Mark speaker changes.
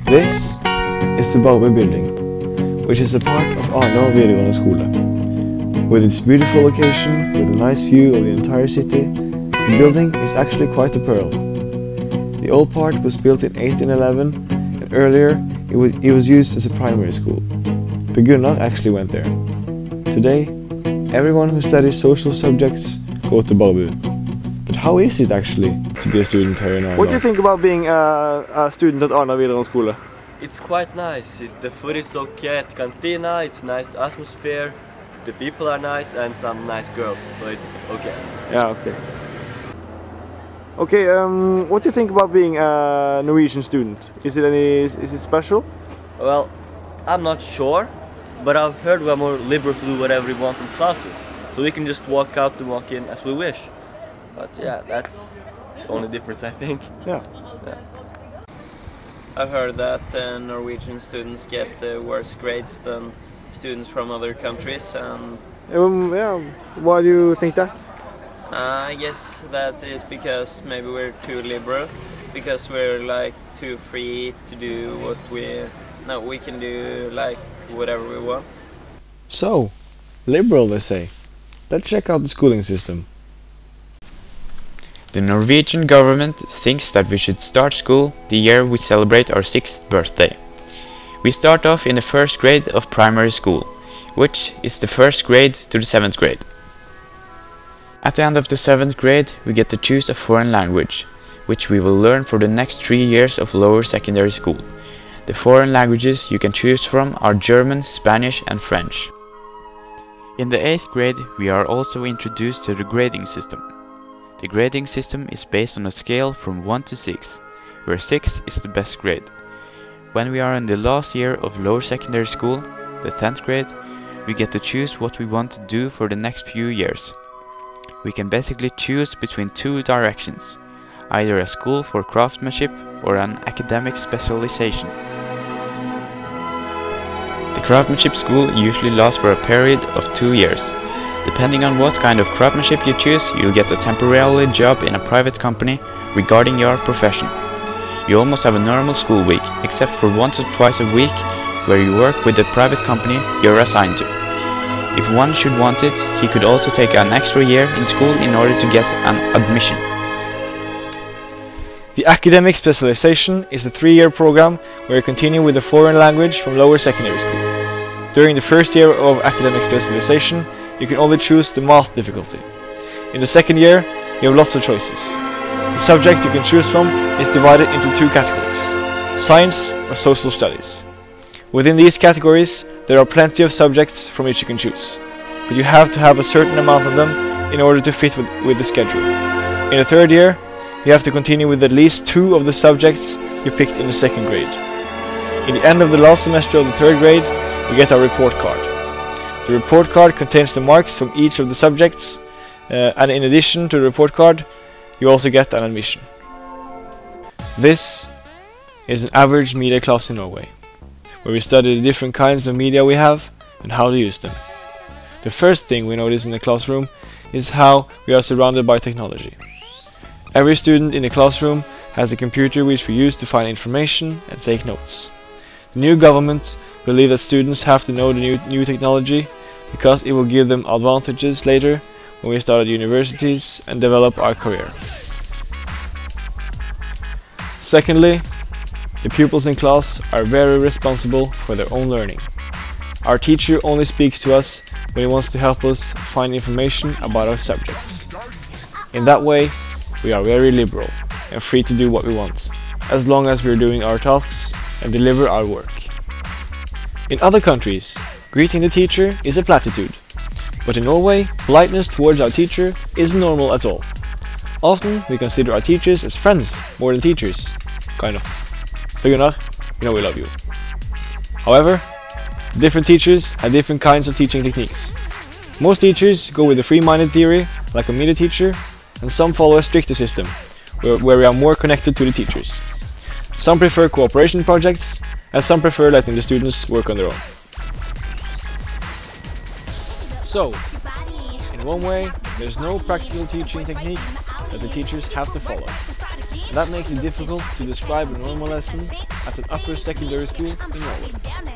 Speaker 1: This is the Barbie building, which is a part of Arendal videregående skole. With its beautiful location, with a nice view of the entire city, the building is actually quite a pearl. The old part was built in 1811, and earlier it was used as a primary school. But Gunnar actually went there. Today, everyone who studies social subjects go to Barbie. But how is it actually to be a student here in Arendal? What do you think about being a student at Arendal videregående skole?
Speaker 2: It's quite nice. The food is okay at cantina, it's nice atmosphere, the people are nice and some nice girls, so it's okay.
Speaker 1: Yeah, okay. Okay, what do you think about being a Norwegian student? Is it special?
Speaker 2: Well, I'm not sure, but I've heard we're more liberal to do whatever we want in classes, so we can just walk out and walk in as we wish. But yeah, that's the only difference, I think.
Speaker 1: Yeah.
Speaker 3: I've heard that Norwegian students get worse grades than students from other countries.
Speaker 1: Yeah. Why do you think that?
Speaker 3: I guess that is because maybe we're too liberal, because we're like too free to do what we can do like whatever we want.
Speaker 1: So, liberal they say. Let's check out the schooling system.
Speaker 4: The Norwegian government thinks that we should start school the year we celebrate our 6th birthday. We start off in the 1st grade of primary school, which is the 1st grade to the 7th grade. At the end of the 7th grade, we get to choose a foreign language, which we will learn for the next 3 years of lower secondary school. The foreign languages you can choose from are German, Spanish and French. In the 8th grade, we are also introduced to the grading system. The grading system is based on a scale from 1 to 6, where 6 is the best grade. When we are in the last year of lower secondary school, the 10th grade, we get to choose what we want to do for the next few years. We can basically choose between 2 directions, either a school for craftsmanship or an academic specialization. The craftsmanship school usually lasts for a period of 2 years. Depending on what kind of craftsmanship you choose, you'll get a temporary job in a private company regarding your profession. You almost have a normal school week, except for once or twice a week where you work with the private company you're assigned to. If one should want it, he could also take an extra year in school in order to get an admission.
Speaker 1: The academic specialization is a 3-year program where you continue with a foreign language from lower secondary school. During the 1st year of academic specialization, you can only choose the math difficulty. In the 2nd year, you have lots of choices. The subject you can choose from is divided into 2 categories: science or social studies. Within these categories, there are plenty of subjects from which you can choose, but you have to have a certain amount of them in order to fit with the schedule. In the 3rd year, you have to continue with at least 2 of the subjects you picked in the 2nd grade. In the end of the last semester of the 3rd grade, you get a report card. The report card contains the marks from each of the subjects, and in addition to the report card, you also get an admission. This is an average media class in Norway, where we study the different kinds of media we have and how to use them. The first thing we notice in the classroom is how we are surrounded by technology. Every student in the classroom has a computer which we use to find information and take notes. The new government believe that students have to know the new technology because it will give them advantages later when we start at universities and develop our career. Secondly, the pupils in class are very responsible for their own learning. Our teacher only speaks to us when he wants to help us find information about our subjects. In that way, we are very liberal and free to do what we want, as long as we are doing our tasks and deliver our work. In other countries, greeting the teacher is a platitude, but in Norway, politeness towards our teacher isn't normal at all. Often, we consider our teachers as friends more than teachers, kind of. So Gunnar, you know we love you. However, different teachers have different kinds of teaching techniques. Most teachers go with the free-minded theory, like a media teacher, and some follow a stricter system, where we are more connected to the teachers. Some prefer cooperation projects, and some prefer letting the students work on their own. So, in one way, there's no practical teaching technique that the teachers have to follow. That makes it difficult to describe a normal lesson at an upper secondary school in Norway.